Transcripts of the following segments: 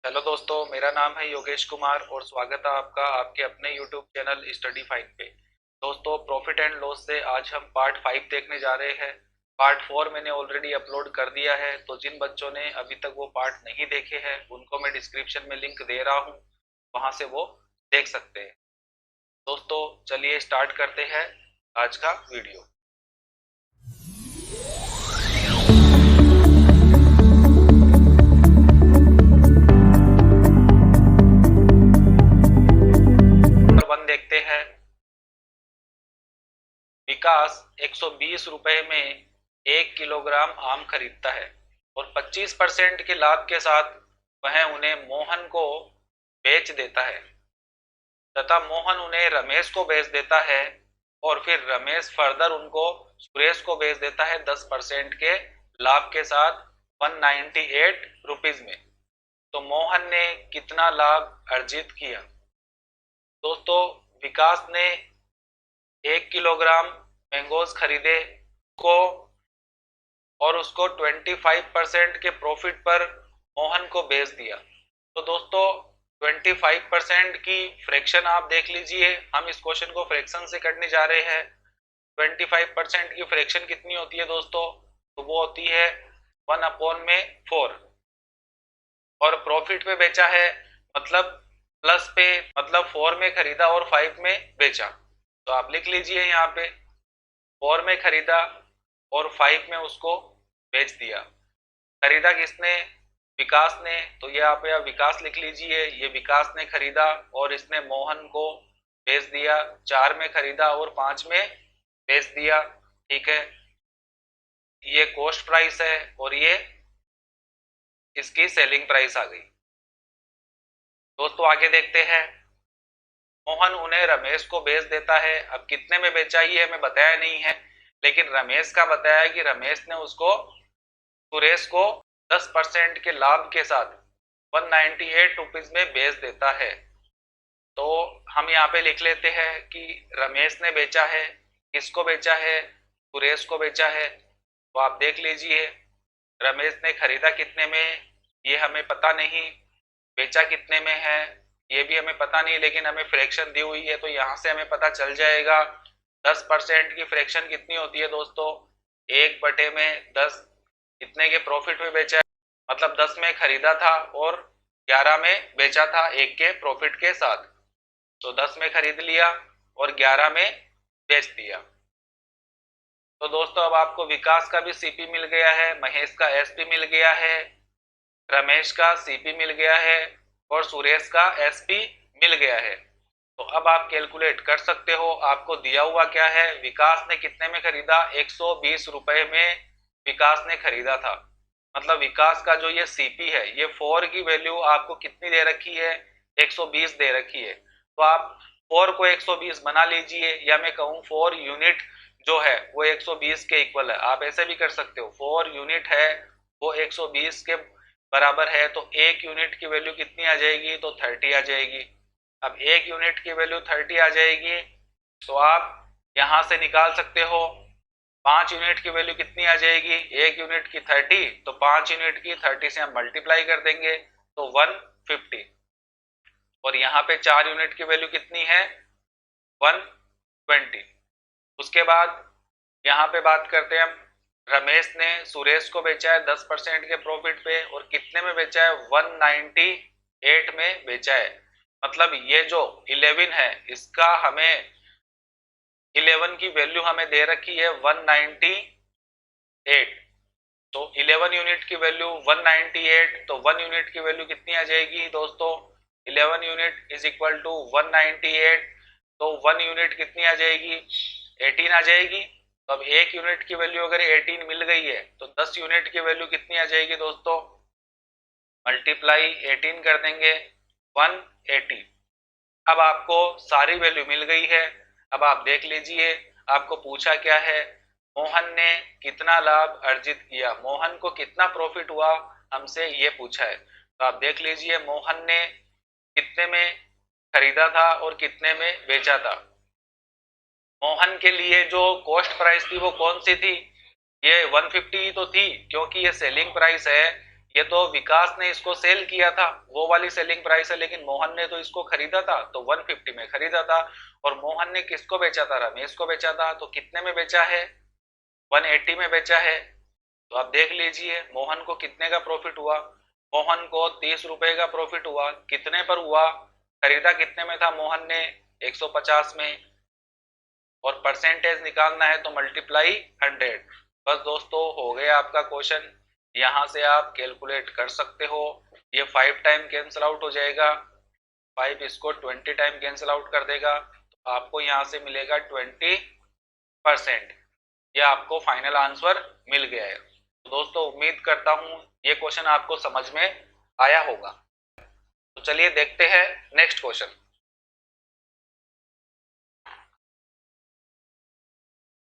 Hello दोस्तों, मेरा नाम है योगेश कुमार और स्वागत है आपका आपके अपने यूट्यूब चैनल स्टडी फाइन पे। दोस्तों, प्रॉफिट एंड लॉस से आज हम पार्ट 5 देखने जा रहे हैं। पार्ट 4 मैंने ऑलरेडी अपलोड कर दिया है, तो जिन बच्चों ने अभी तक वो पार्ट नहीं देखे हैं उनको मैं डिस्क्रिप्शन में लिंक दे रहा हूँ, वहाँ से वो देख सकते हैं। दोस्तों, चलिए स्टार्ट करते हैं आज का वीडियो। वन देखते हैं। विकास 120 रुपए में 1 किलोग्राम आम खरीदता है और 25% के लाभ के साथ वह उन्हें मोहन को बेच देता है तथा मोहन उन्हें रमेश को बेच देता है और फिर रमेश फर्दर उनको सुरेश को बेच देता है 10% के लाभ के साथ 198 रुपीज में। तो मोहन ने कितना लाभ अर्जित किया? दोस्तों, विकास ने 1 किलोग्राम मैंगोज खरीदे को और उसको 25% के प्रॉफिट पर मोहन को बेच दिया। तो दोस्तों, 25% की फ्रैक्शन आप देख लीजिए। हम इस क्वेश्चन को फ्रैक्शन से करने जा रहे हैं। 25% की फ्रैक्शन कितनी होती है दोस्तों? तो वो होती है 1/4। और प्रॉफिट पे बेचा है मतलब प्लस पे, मतलब 4 में खरीदा और 5 में बेचा। तो आप लिख लीजिए यहाँ पे 4 में खरीदा और 5 में उसको बेच दिया। खरीदा किसने? विकास ने। तो ये आप यहाँ विकास लिख लीजिए, ये विकास ने खरीदा और इसने मोहन को बेच दिया। 4 में खरीदा और 5 में बेच दिया। ठीक है, ये कॉस्ट प्राइस है और ये इसकी सेलिंग प्राइस आ गई। दोस्तों, आगे देखते हैं। मोहन उन्हें रमेश को बेच देता है। अब कितने में बेचा ये हमें बताया नहीं है, लेकिन रमेश का बताया कि रमेश ने उसको सुरेश को 10% के लाभ के साथ 198 रुपीज में बेच देता है। तो हम यहाँ पे लिख लेते हैं कि रमेश ने बेचा है। किसको बेचा है? सुरेश को बेचा है। तो आप देख लीजिए, रमेश ने खरीदा कितने में ये हमें पता नहीं, बेचा कितने में है ये भी हमें पता नहीं, लेकिन हमें फ्रैक्शन दी हुई है तो यहाँ से हमें पता चल जाएगा। 10% की फ्रैक्शन कितनी होती है दोस्तों? 1/10। कितने के प्रॉफिट में बेचा है? मतलब 10 में खरीदा था और 11 में बेचा था 1 के प्रॉफिट के साथ। तो 10 में खरीद लिया और 11 में बेच दिया। तो दोस्तों, अब आपको विकास का भी सीपी मिल गया है, महेश का एसपी मिल गया है, रमेश का सीपी मिल गया है और सुरेश का एसपी मिल गया है। तो अब आप कैलकुलेट कर सकते हो। आपको दिया हुआ क्या है? विकास ने कितने में खरीदा? 120 रुपए में विकास ने खरीदा था। मतलब विकास का जो ये सीपी है, ये 4 की वैल्यू आपको कितनी दे रखी है? 120 दे रखी है। तो आप 4 को 120 बना लीजिए, या मैं कहूँ 4 यूनिट जो है वो 120 के इक्वल है। आप ऐसे भी कर सकते हो, 4 यूनिट है वो 120 के बराबर है। तो 1 यूनिट की वैल्यू कितनी आ जाएगी? तो 30 आ जाएगी। अब 1 यूनिट की वैल्यू 30 आ जाएगी, तो आप यहां से निकाल सकते हो 5 यूनिट की वैल्यू कितनी आ जाएगी? 1 यूनिट की 30, तो 5 यूनिट की 30 से हम मल्टीप्लाई कर देंगे तो 150। और यहाँ पे 4 यूनिट की वैल्यू कितनी है? 120। उसके बाद यहाँ पे बात करते हैं हम। रमेश ने सुरेश को बेचा है 10% के प्रॉफिट पे और कितने में बेचा है? 198 में बेचा है। मतलब ये जो 11 है इसका हमें 11 की वैल्यू हमें दे रखी है 198। तो 11 यूनिट की वैल्यू 198, तो 1 यूनिट की वैल्यू कितनी आ जाएगी दोस्तों? 11 यूनिट इज इक्वल टू 198। तो 1 यूनिट कितनी आ जाएगी? 18 आ जाएगी। तो अब 1 यूनिट की वैल्यू अगर 18 मिल गई है तो 10 यूनिट की वैल्यू कितनी आ जाएगी दोस्तों? मल्टीप्लाई 18 कर देंगे, 180। अब आपको सारी वैल्यू मिल गई है। अब आप देख लीजिए, आपको पूछा क्या है? मोहन ने कितना लाभ अर्जित किया, मोहन को कितना प्रॉफिट हुआ, हमसे ये पूछा है। तो आप देख लीजिए, मोहन ने कितने में खरीदा था और कितने में बेचा था। मोहन के लिए जो कॉस्ट प्राइस थी वो कौन सी थी? ये 150 तो थी, क्योंकि ये सेलिंग प्राइस है। ये तो विकास ने इसको सेल किया था, वो वाली सेलिंग प्राइस है, लेकिन मोहन ने तो इसको खरीदा था तो 150 में खरीदा था। और मोहन ने किसको बेचा था? रमेश को बेचा था। तो कितने में बेचा है? 180 में बेचा है। तो आप देख लीजिए मोहन को कितने का प्रॉफिट हुआ। मोहन को 30 रुपए का प्रॉफिट हुआ। कितने पर हुआ? खरीदा कितने में था मोहन ने? 150 में। और परसेंटेज निकालना है तो मल्टीप्लाई 100। बस दोस्तों हो गया आपका क्वेश्चन। यहाँ से आप कैलकुलेट कर सकते हो। ये 5 टाइम कैंसिल आउट हो जाएगा, 5 इसको 20 टाइम कैंसिल आउट कर देगा, तो आपको यहाँ से मिलेगा 20%। ये आपको फाइनल आंसर मिल गया है। तो दोस्तों उम्मीद करता हूँ ये क्वेश्चन आपको समझ में आया होगा। तो चलिए देखते हैं नेक्स्ट क्वेश्चन।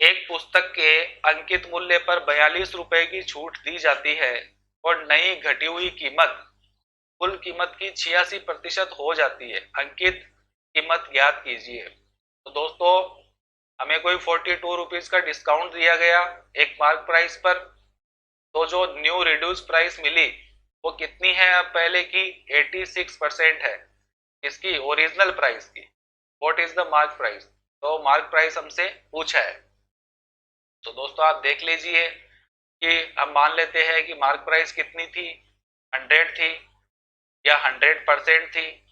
एक पुस्तक के अंकित मूल्य पर 42 रुपए की छूट दी जाती है और नई घटी हुई कीमत कुल कीमत की 86% हो जाती है। अंकित कीमत ज्ञात कीजिए। तो दोस्तों हमें कोई 42 रुपीज का डिस्काउंट दिया गया एक मार्क प्राइस पर। तो जो न्यू रिड्यूस प्राइस मिली वो कितनी है? अब पहले की 86% है इसकी ओरिजिनल प्राइस की। What is the mark price? तो मार्क प्राइस हमसे पूछा है। तो दोस्तों आप देख लीजिए कि हम मान लेते हैं कि मार्क प्राइस कितनी थी? 100 थी या 100% थी।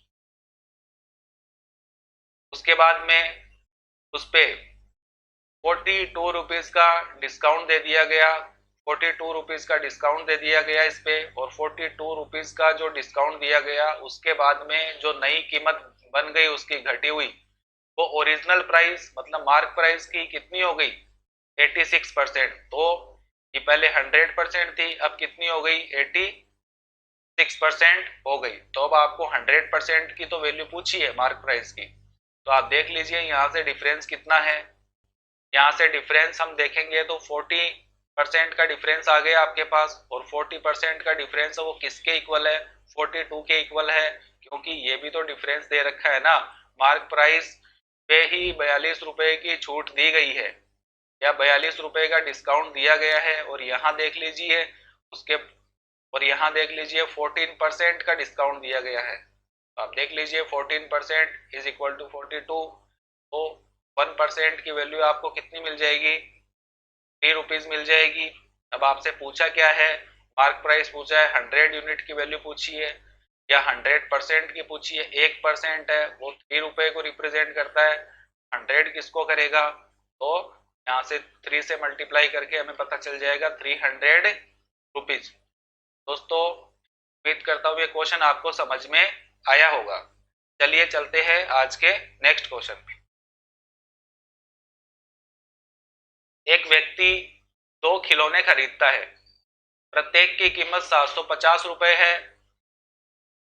उसके बाद में उस पे 42 रुपीज का डिस्काउंट दे दिया गया। 42 रुपीज का डिस्काउंट दे दिया गया इस पे। और 42 रुपीज का जो डिस्काउंट दिया गया उसके बाद में जो नई कीमत बन गई उसकी घटी हुई वो ओरिजिनल प्राइस मतलब मार्क प्राइस की कितनी हो गई? 86%। तो ये पहले 100% थी, अब कितनी हो गई? 86% हो गई। तो अब आपको 100% की तो वैल्यू पूछी है मार्क प्राइस की। तो आप देख लीजिए यहाँ से डिफरेंस कितना है। यहाँ से डिफरेंस हम देखेंगे तो 40% का डिफरेंस आ गया आपके पास। और 40% का डिफरेंस वो किसके इक्वल है? 42 के इक्वल है, क्योंकि ये भी तो डिफरेंस दे रखा है ना। मार्क प्राइस पे ही 42 रुपए की छूट दी गई है या 42 रुपए का डिस्काउंट दिया गया है। और यहाँ देख लीजिए उसके और यहाँ देख लीजिए 14% का डिस्काउंट दिया गया है। तो आप देख लीजिए 14% इज इक्वल टू 42। तो 1% की वैल्यू आपको कितनी मिल जाएगी? 3 रुपीज मिल जाएगी। अब आपसे पूछा क्या है? मार्क प्राइस पूछा है, 100 यूनिट की वैल्यू पूछी है या 100% की पूछी है। 1% है वो 3 रुपए को रिप्रेजेंट करता है, 100 किसको करेगा? तो यहाँ से 3 से मल्टीप्लाई करके हमें पता चल जाएगा 300 रुपीज। दोस्तों उम्मीद करता हूँ ये क्वेश्चन आपको समझ में आया होगा। चलिए चलते हैं आज के नेक्स्ट क्वेश्चन पे। एक व्यक्ति 2 खिलौने खरीदता है, प्रत्येक की कीमत 750 रुपए है।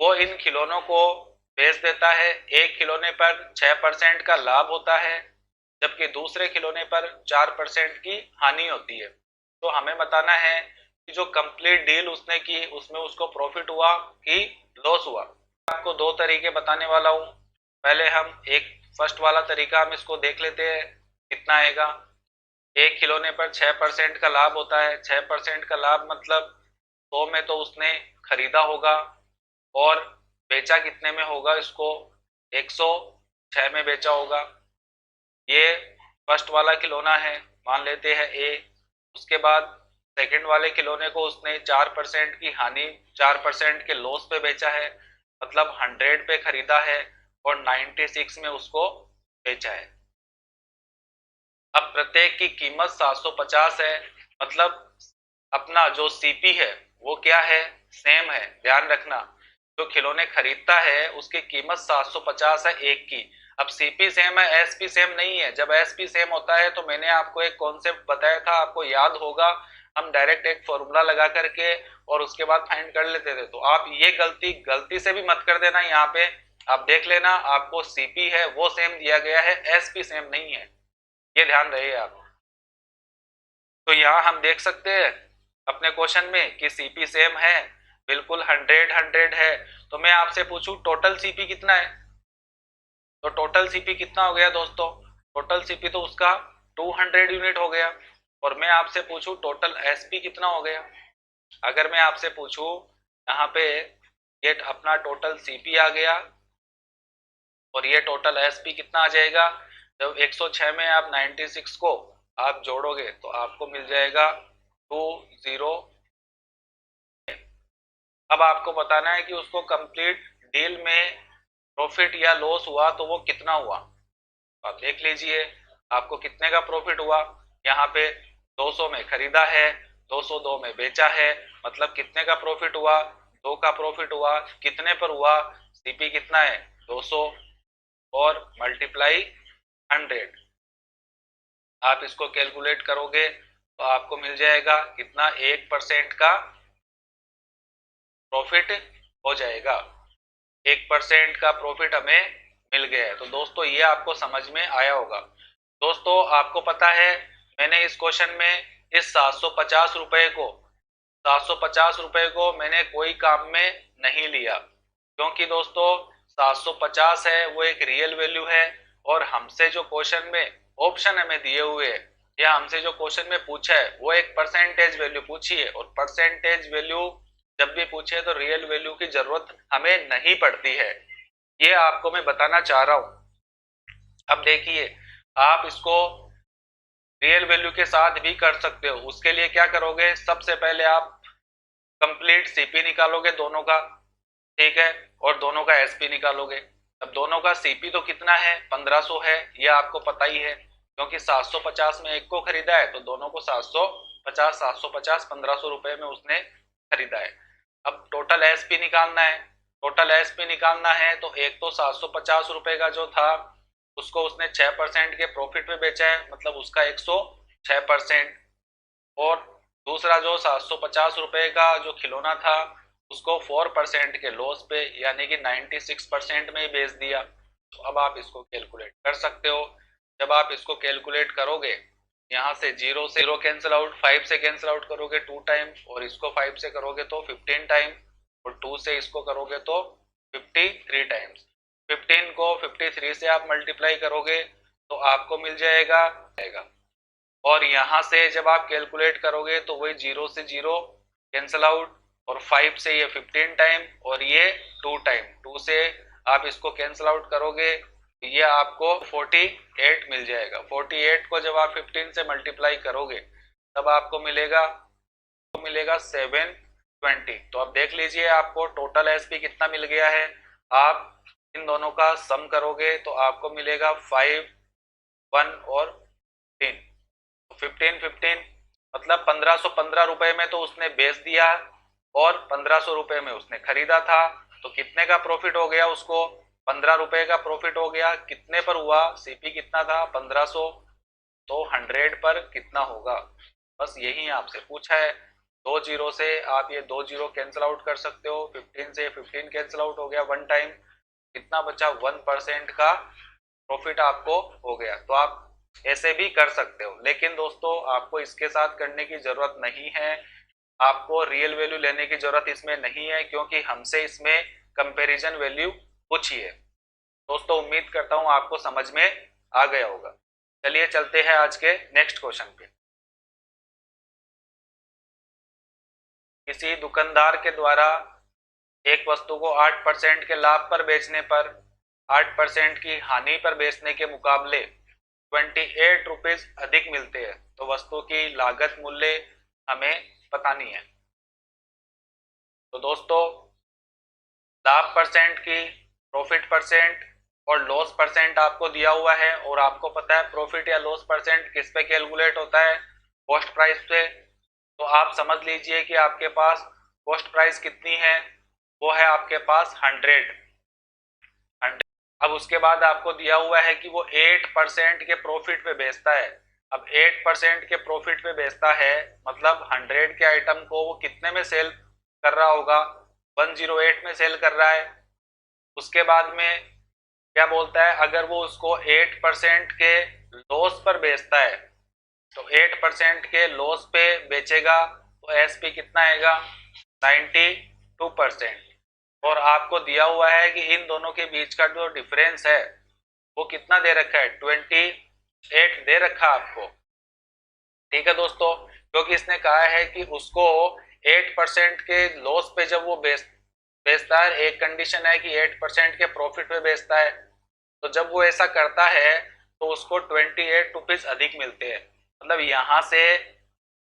वो इन खिलौनों को बेच देता है। एक खिलौने पर 6% का लाभ होता है जबकि दूसरे खिलौने पर 4% की हानि होती है। तो हमें बताना है कि जो कंप्लीट डील उसने की उसमें उसको प्रॉफिट हुआ कि लॉस हुआ। आपको 2 तरीके बताने वाला हूँ। पहले हम एक फर्स्ट वाला तरीका हम इसको देख लेते हैं कितना आएगा। एक खिलौने पर 6% का लाभ होता है। 6% का लाभ मतलब 100 में तो उसने खरीदा होगा और बेचा कितने में होगा? इसको 106 में बेचा होगा। ये फर्स्ट वाला खिलौना है, मान लेते हैं ए। उसके बाद सेकंड वाले खिलौने को उसने 4% की हानि 4% के लॉस पे बेचा है, मतलब 100 पे खरीदा है और 96 में उसको बेचा है। अब प्रत्येक की कीमत 750 है, मतलब अपना जो सीपी है वो क्या है? सेम है। ध्यान रखना जो खिलौने खरीदता है उसकी कीमत 750 है एक की। अब सीपी सेम है, एसपी सेम नहीं है। जब एसपी सेम होता है तो मैंने आपको एक कॉन्सेप्ट बताया था, आपको याद होगा, हम डायरेक्ट एक फॉर्मूला लगा करके और उसके बाद फाइंड कर लेते थे। तो आप ये गलती से भी मत कर देना। यहाँ पे आप देख लेना आपको सीपी है वो सेम दिया गया है, एसपी सेम नहीं है, ये ध्यान रहे आप। तो यहाँ हम देख सकते हैं अपने क्वेश्चन में कि सीपी सेम है, बिल्कुल 100 है। तो मैं आपसे पूछूं टोटल सीपी कितना है? तो टोटल सीपी कितना हो गया दोस्तों? टोटल सीपी तो उसका 200 यूनिट हो गया। और मैं आपसे पूछूं टोटल एसपी कितना हो गया? अगर मैं आपसे पूछूं यहाँ पे ये अपना टोटल सीपी आ गया और ये टोटल एसपी कितना आ जाएगा। जब 106 में आप 96 को आप जोड़ोगे तो आपको मिल जाएगा 20। अब आपको बताना है कि उसको कंप्लीट डील में प्रॉफिट या लॉस हुआ तो वो कितना हुआ। तो आप देख लीजिए आपको कितने का प्रॉफिट हुआ। यहाँ पे 200 में खरीदा है, 202 में बेचा है, मतलब कितने का प्रॉफिट हुआ, 2 का प्रॉफिट हुआ। कितने पर हुआ, सीपी कितना है 200 और मल्टीप्लाई 100। आप इसको कैलकुलेट करोगे तो आपको मिल जाएगा कितना, 1% का प्रॉफिट हो जाएगा। 1% का प्रॉफिट हमें मिल गया है। तो दोस्तों ये आपको समझ में आया होगा। दोस्तों आपको पता है मैंने इस क्वेश्चन में इस 750 रुपए को 750 रुपए को मैंने कोई काम में नहीं लिया, क्योंकि दोस्तों 750 है वो एक रियल वैल्यू है और हमसे जो क्वेश्चन में ऑप्शन हमें दिए हुए हैं या हमसे जो क्वेश्चन में पूछा है वो एक परसेंटेज वैल्यू पूछी है, और परसेंटेज वैल्यू जब भी पूछे तो रियल वैल्यू की जरूरत हमें नहीं पड़ती है। ये आपको मैं बताना चाह रहा हूं। अब देखिए आप इसको रियल वैल्यू के साथ भी कर सकते हो। उसके लिए क्या करोगे, सबसे पहले आप कंप्लीट सीपी निकालोगे दोनों का, ठीक है, और दोनों का एसपी निकालोगे। अब दोनों का सीपी तो कितना है 1500 है, ये आपको पता ही है, क्योंकि 750 में एक को खरीदा है तो दोनों को 750 1500 रुपए में उसने खरीदा है। अब टोटल एसपी निकालना है। टोटल एसपी निकालना है तो एक तो 750 रुपए का जो था उसको उसने 6% के प्रॉफिट में बेचा है, मतलब उसका 106%। और दूसरा जो 750 रुपए का जो खिलौना था उसको 4% के लॉस पे यानी कि 96% में ही बेच दिया। तो अब आप इसको कैलकुलेट कर सकते हो। जब आप इसको कैलकुलेट करोगे, यहाँ से 0 से 0 कैंसिल आउट, 5 से कैंसिल आउट करोगे 2 टाइम, और इसको 5 से करोगे तो 15 टाइम, और 2 से इसको करोगे तो 53 टाइम्स। 15 को 53 से आप मल्टीप्लाई करोगे तो आपको मिल जाएगा। और यहाँ से जब आप कैलकुलेट करोगे तो वही 0 से 0 कैंसिल आउट, और 5 से ये 15 टाइम, और ये 2 टाइम, 2 से आप इसको कैंसिल आउट करोगे तो ये आपको 48 मिल जाएगा। 48 को जब आप 15 से मल्टीप्लाई करोगे तब आपको मिलेगा 720। तो अब देख लीजिए आपको टोटल एसपी कितना मिल गया है। आप इन दोनों का सम करोगे तो आपको मिलेगा 5, 1 और 3, 15 मतलब 1515 रुपए में तो उसने बेच दिया और 1500 रुपए में उसने खरीदा था। तो कितने का प्रॉफिट हो गया उसको, 15 रुपए का प्रॉफिट हो गया। कितने पर हुआ, सीपी कितना था 1500, तो 100 पर कितना होगा। बस यही आपसे पूछा है। 2 जीरो से आप ये 2 जीरो कैंसिल आउट कर सकते हो। 15 से 15 कैंसिल आउट हो गया 1 टाइम, कितना बचा 1% का प्रॉफिट आपको हो गया। तो आप ऐसे भी कर सकते हो, लेकिन दोस्तों आपको इसके साथ करने की जरूरत नहीं है। आपको रियल वैल्यू लेने की जरूरत इसमें नहीं है, क्योंकि हमसे इसमें कंपैरिजन वैल्यू पूछी है। दोस्तों उम्मीद करता हूं आपको समझ में आ गया होगा। चलिए चलते हैं आज के नेक्स्ट क्वेश्चन पे। किसी दुकानदार के द्वारा एक वस्तु को 8% के लाभ पर बेचने पर 8% की हानि पर बेचने के मुकाबले 28 रुपीज अधिक मिलते हैं, तो वस्तु की लागत मूल्य हमें बतानी है। तो दोस्तों लाभ परसेंट की, प्रॉफिट परसेंट और लॉस परसेंट आपको दिया हुआ है, और आपको पता है प्रॉफिट या लॉस परसेंट किस पे कैलकुलेट होता है, कॉस्ट प्राइस पे। तो आप समझ लीजिए कि आपके पास कॉस्ट प्राइस कितनी है, वो है आपके पास 100। अब उसके बाद आपको दिया हुआ है कि वो 8% के प्रॉफिट पे बेचता है। अब 8% के प्रॉफिट पे बेचता है मतलब 100 के आइटम को वो कितने में सेल कर रहा होगा, 108 में सेल कर रहा है। उसके बाद में क्या बोलता है, अगर वो उसको 8% के लॉस पर बेचता है तो 8% के लॉस पे बेचेगा तो एसपी कितना आएगा 92%। और आपको दिया हुआ है कि इन दोनों के बीच का जो डिफरेंस है वो कितना दे रखा है 28 दे रखा आपको। ठीक है दोस्तों, क्योंकि इसने कहा है कि उसको 8% के लॉस पे जब वो बेचता है, एक कंडीशन है कि 8% के प्रॉफिट पे बेचता है, तो जब वो ऐसा करता है तो उसको 28 रुपीज अधिक मिलते हैं। मतलब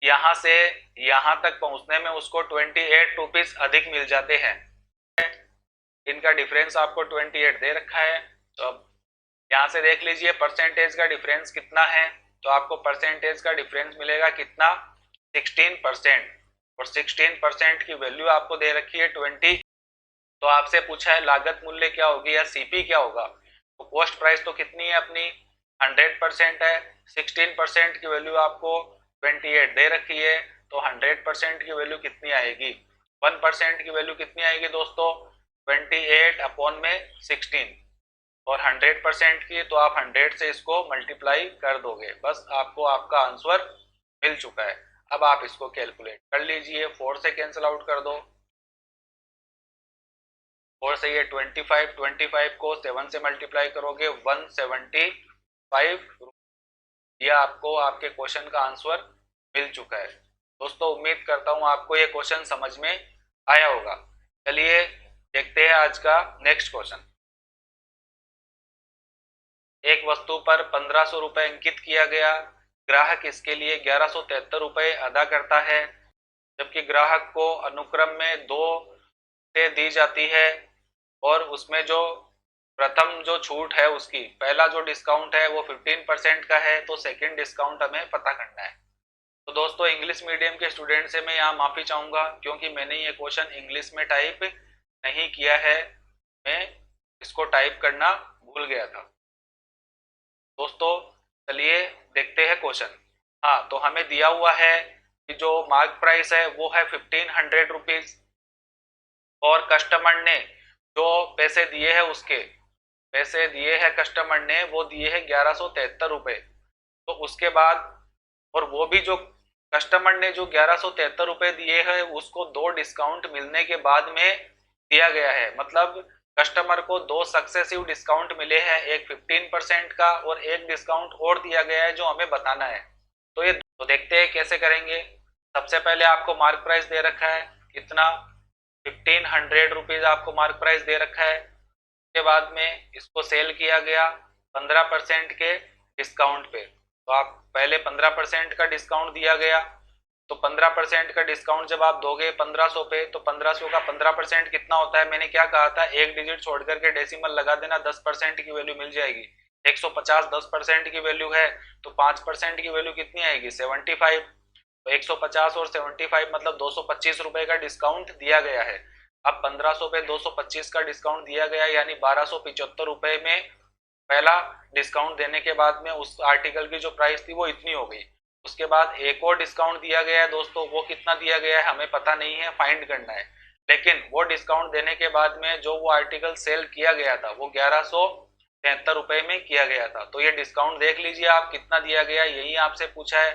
यहाँ से यहाँ तक पहुंचने में उसको 28 रुपीज अधिक मिल जाते हैं। इनका डिफरेंस आपको 28 दे रखा है, तो अब यहाँ से देख लीजिए परसेंटेज का डिफरेंस कितना है। तो आपको परसेंटेज का डिफरेंस मिलेगा कितना, 16%, और 16% की वैल्यू आपको दे रखी है 20। तो आपसे पूछा है लागत मूल्य क्या होगी या सीपी क्या होगा, तो कॉस्ट प्राइस तो कितनी है अपनी 100% है, 16% की वैल्यू आपको 28 दे रखी है, तो 100% की वैल्यू कितनी आएगी, 1% की वैल्यू कितनी आएगी दोस्तों 28 अपॉन में 16, और 100% की तो आप 100 से इसको मल्टीप्लाई कर दोगे, बस आपको आपका आंसर मिल चुका है। अब आप इसको कैलकुलेट कर लीजिए, 4 से कैंसिल आउट कर दो, 4 से ये 25 को 7 से मल्टीप्लाई करोगे 175, ये आपको आपके क्वेश्चन का आंसर मिल चुका है। दोस्तों उम्मीद करता हूँ आपको ये क्वेश्चन समझ में आया होगा। चलिए देखते हैं आज का नेक्स्ट क्वेश्चन। एक वस्तु पर 1500 रुपए अंकित किया गया, ग्राहक इसके लिए 1173 रुपए अदा करता है, जबकि ग्राहक को अनुक्रम में 2 से दी जाती है, और उसमें जो प्रथम जो छूट है उसकी पहला जो डिस्काउंट है वो 15% का है, तो सेकंड डिस्काउंट हमें पता करना है। तो दोस्तों इंग्लिश मीडियम के स्टूडेंट से मैं यहाँ माफी चाहूंगा क्योंकि मैंने ये क्वेश्चन इंग्लिश में टाइप नहीं किया है, मैं इसको टाइप करना भूल गया था। दोस्तों चलिए देखते हैं क्वेश्चन। हाँ, तो हमें दिया हुआ है कि जो मार्क प्राइस है वो है 1500 रुपीज, और कस्टमर ने जो पैसे दिए हैं उसके पैसे दिए हैं कस्टमर ने वो दिए हैं 1173 रुपए। तो उसके बाद, और वो भी जो कस्टमर ने जो 1173 रुपए दिए हैं उसको 2 डिस्काउंट मिलने के बाद में दिया गया है, मतलब कस्टमर को 2 सक्सेसिव डिस्काउंट मिले हैं, एक 15% का और एक डिस्काउंट और दिया गया है जो हमें बताना है। तो ये तो देखते हैं कैसे करेंगे। सबसे पहले आपको मार्क प्राइस दे रखा है कितना, 1500 रुपीज आपको मार्क प्राइस दे रखा है। के बाद में इसको सेल किया गया 15% के डिस्काउंट पे, तो आप पहले 15% का डिस्काउंट दिया गया, तो 15% का डिस्काउंट जब आप दोगे 1500 पे, तो 1500 का 15% कितना होता है, मैंने क्या कहा था, एक डिजिट छोड़ करके डेसिमल लगा देना, 10% की वैल्यू मिल जाएगी। 150 10% की वैल्यू है, तो 5% की वैल्यू कितनी आएगी 75। तो 150 और 75 मतलब 225 रुपए का डिस्काउंट दिया गया है। अब 1500 पे 225 का डिस्काउंट दिया गया, यानी 1275 रुपए में पहला डिस्काउंट देने के बाद में उस आर्टिकल की जो प्राइस थी वो इतनी हो गई। उसके बाद एक और डिस्काउंट दिया गया है दोस्तों, वो कितना दिया गया है हमें पता नहीं है, फाइंड करना है। लेकिन वो डिस्काउंट देने के बाद में जो वो आर्टिकल सेल किया गया था वो 1173 रुपए में किया गया था। तो ये डिस्काउंट देख लीजिए आप कितना दिया गया, यही आपसे पूछा है।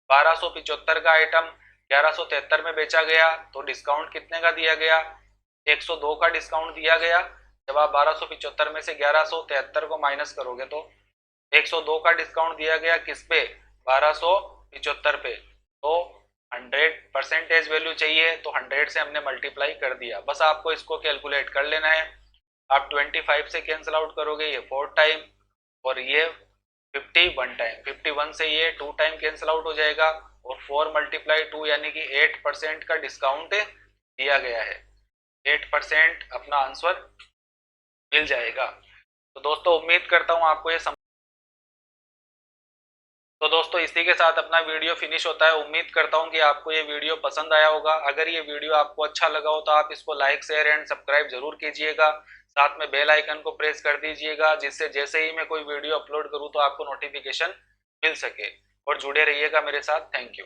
1275 का आइटम 1173 में बेचा गया, तो डिस्काउंट कितने का दिया गया, 102 का डिस्काउंट दिया गया। जब आप 1275 में से 1173 को माइनस करोगे तो 102 का डिस्काउंट दिया गया किस पे, 1275 पे। तो 100 परसेंटेज वैल्यू चाहिए, तो 100 से हमने मल्टीप्लाई कर दिया, बस आपको इसको कैलकुलेट कर लेना है। आप 25 से कैंसिल आउट करोगे ये 4 टाइम, और ये 50 1 टाइम, 51 से ये 2 टाइम कैंसिल आउट हो जाएगा, और 4 मल्टीप्लाई 2 यानी कि 8% का डिस्काउंट दिया गया है। 8% अपना आंसर मिल जाएगा। तो दोस्तों उम्मीद करता हूं आपको ये तो दोस्तों इसी के साथ अपना वीडियो फिनिश होता है। उम्मीद करता हूं कि आपको ये वीडियो पसंद आया होगा। अगर ये वीडियो आपको अच्छा लगा हो तो आप इसको लाइक शेयर एंड सब्सक्राइब जरूर कीजिएगा, साथ में बेल आइकन को प्रेस कर दीजिएगा, जिससे जैसे ही मैं कोई वीडियो अपलोड करूं तो आपको नोटिफिकेशन मिल सके। और जुड़े रहिएगा मेरे साथ। Thank you.